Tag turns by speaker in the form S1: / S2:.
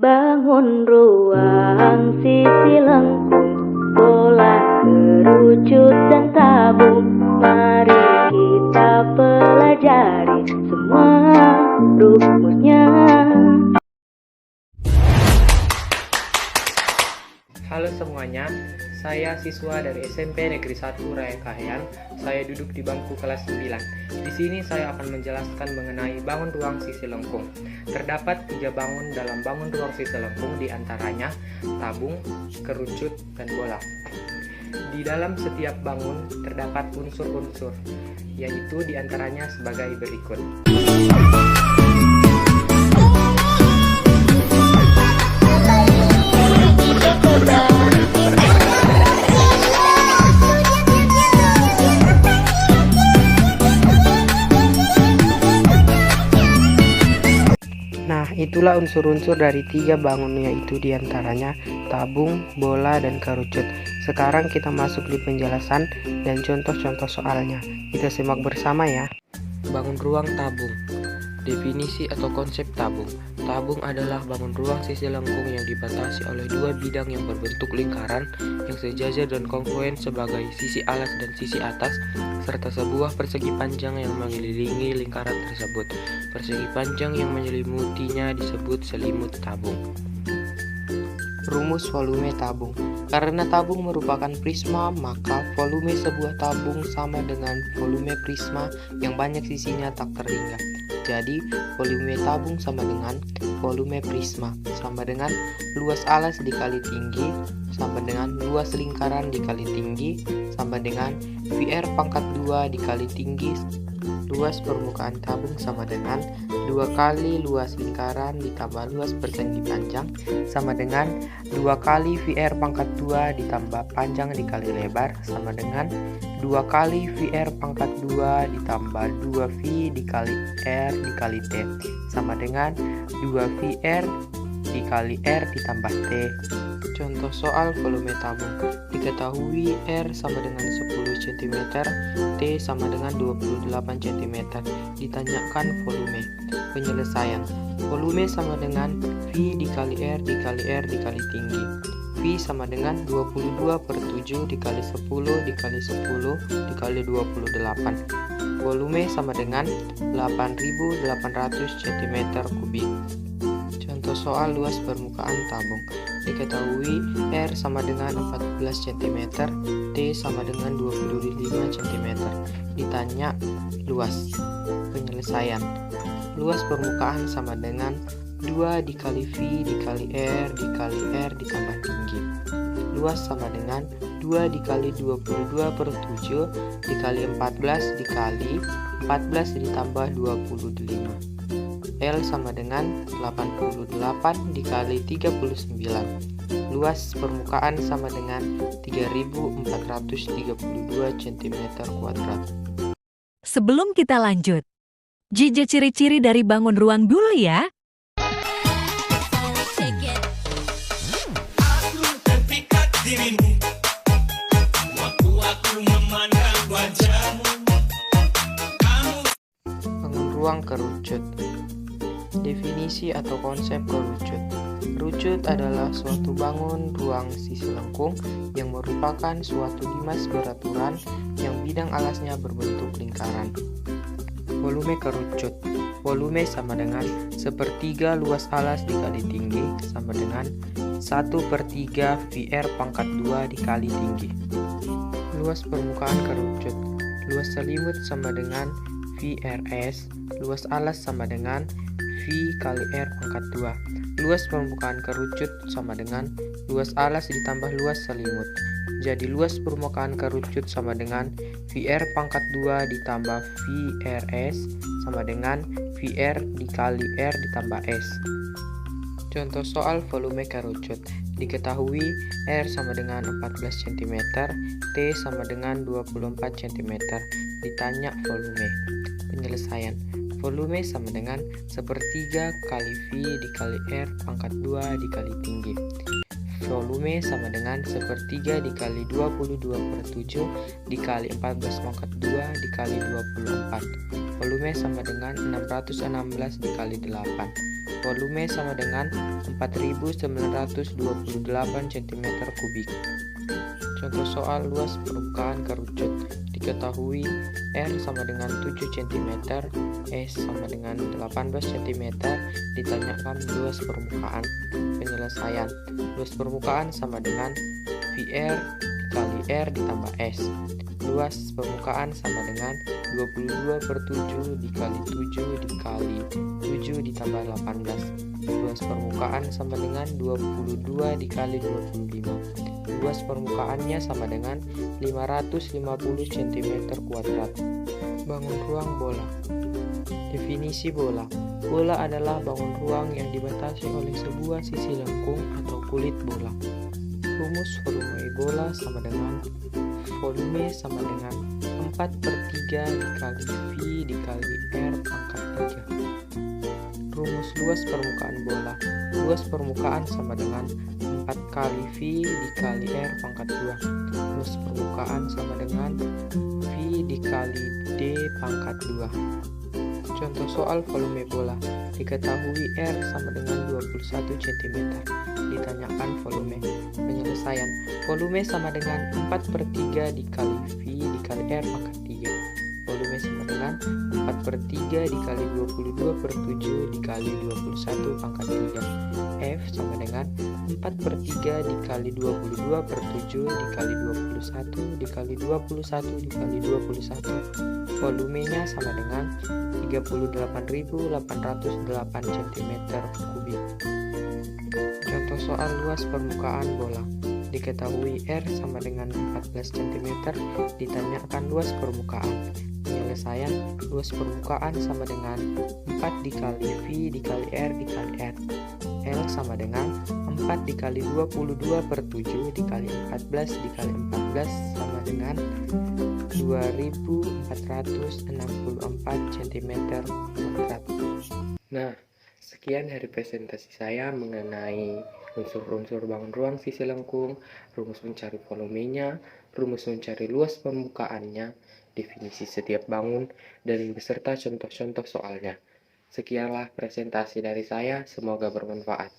S1: Bangun ruang sisi lengkung, bola kerucut dan tabung. Mari kita pelajari semua rumusnya.
S2: Halo semuanya, saya siswa dari SMP Negeri 1 Raya Kahayan. Saya duduk di bangku kelas 9. Di sini saya akan menjelaskan mengenai bangun ruang sisi lengkung. Terdapat 3 bangun dalam bangun ruang sisi lengkung, diantaranya tabung, kerucut, dan bola. Di dalam setiap bangun terdapat unsur-unsur, yaitu diantaranya sebagai berikut. Nah, itulah unsur-unsur dari 3 bangun, yaitu diantaranya tabung, bola, dan kerucut. Sekarang kita masuk di penjelasan dan contoh-contoh soalnya. Kita simak bersama ya. Bangun ruang tabung. Definisi atau konsep tabung. Tabung adalah bangun ruang sisi lengkung yang dibatasi oleh 2 bidang yang berbentuk lingkaran yang sejajar dan kongruen sebagai sisi alas dan sisi atas, serta sebuah persegi panjang yang mengelilingi lingkaran tersebut. Persegi panjang yang menyelimutinya disebut selimut tabung. Rumus volume tabung. Karena tabung merupakan prisma, maka volume sebuah tabung sama dengan volume prisma yang banyak sisinya tak terhingga. Jadi, volume tabung sama dengan volume prisma, sama dengan luas alas dikali tinggi, sama dengan luas lingkaran dikali tinggi, sama dengan VR pangkat 2 dikali tinggi. Luas permukaan tabung sama dengan 2 kali luas lingkaran ditambah luas persegi panjang, sama dengan 2 kali VR pangkat 2 ditambah panjang dikali lebar, sama dengan 2 kali VR pangkat 2 ditambah 2V dikali R dikali T, sama dengan 2 VR dikali R ditambah T. Contoh soal volume tabung. Diketahui R sama dengan 10 cm, T sama dengan 28 cm. Ditanyakan volume. Penyelesaian. Volume sama dengan V dikali R dikali R dikali tinggi. V sama dengan 22/7 dikali 10 dikali 10 dikali 28. Volume sama dengan 8.800 cm3. Contoh soal luas permukaan tabung. Diketahui R sama dengan 14 cm, T sama dengan 25 cm. Ditanya luas. Penyelesaian. Luas permukaan sama dengan 2 dikali V dikali R dikali R ditambah tinggi. Luas sama dengan 2 dikali 22/7 dikali 14 dikali 14 ditambah 25. L sama dengan 88 dikali 39. Luas permukaan sama dengan 3432 cm².
S3: Sebelum kita lanjut, Jija ciri-ciri dari bangun ruang dulu ya.
S4: Aku terpikat dirimu waktu aku memandang wajahmu.
S2: Bangun ruang kerucut. Definisi atau konsep kerucut. Kerucut adalah suatu bangun ruang sisi lengkung yang merupakan suatu limas beraturan yang bidang alasnya berbentuk lingkaran. Volume kerucut. Volume sama dengan 1/3 luas alas dikali tinggi, sama dengan 1/3 VR pangkat 2 dikali tinggi. Luas permukaan kerucut. Luas selimut sama dengan VRS. Luas alas sama dengan V kali R pangkat 2. Luas permukaan kerucut sama dengan luas alas ditambah luas selimut. Jadi luas permukaan kerucut sama dengan VR pangkat 2 ditambah VRS sama dengan VR dikali R ditambah S. Contoh soal volume kerucut. Diketahui R sama dengan 14 cm, T sama dengan 24 cm. Ditanya volume. Penyelesaian. Volume sama dengan 1/3 kali V dikali R pangkat 2 dikali tinggi. Volume sama dengan 1/3 dikali 22/7 dikali 14 pangkat 2 dikali 24. Volume sama dengan 616 dikali 8. Volume sama dengan 4.928 cm3. Contoh soal luas permukaan kerucut. Diketahui R sama dengan 7 cm, S sama dengan 18 cm, ditanyakan luas permukaan. Penyelesaian. Luas permukaan sama dengan VR dikali R ditambah S. Luas permukaan sama dengan 22/7 dikali 7 dikali 7 ditambah 18. Luas permukaan sama dengan 22 dikali 25. Luas permukaannya sama dengan 550 cm². Bangun ruang bola. Definisi bola. Bola adalah bangun ruang yang dibatasi oleh sebuah sisi lengkung atau kulit bola. Rumus volume bola sama dengan volume sama dengan 4/3 dikali V dikali R pangkat 3. Rumus luas permukaan bola. Luas permukaan sama dengan 4 kali V dikali R pangkat 2. Luas permukaan sama dengan V dikali D pangkat 2. Contoh soal volume bola. Diketahui R sama dengan 21 cm. Ditanyakan volume. Penyelesaian. Volume sama dengan 4/3 dikali V dikali R pangkat 3. Volume sama dengan 4/3 dikali 22/7 dikali 21 pangkat 3. F sama dengan 4/3 dikali 22/7 dikali 21 dikali 21 dikali 21. Volumenya sama dengan 38.808 cm3. Contoh soal luas permukaan bola. Diketahui R sama dengan 14 cm, ditanyakan luas permukaan. Penyelesaian. Luas permukaan sama dengan 4 dikali V dikali R dikali R. L sama dengan 4 dikali 22/7 dikali 14 dikali 14 sama dengan 2464 cm². Nah, sekian dari presentasi saya mengenai unsur-unsur bangun ruang sisi lengkung, rumus mencari volumenya, rumus mencari luas permukaannya, definisi setiap bangun, dan beserta contoh-contoh soalnya. Sekianlah presentasi dari saya, semoga bermanfaat.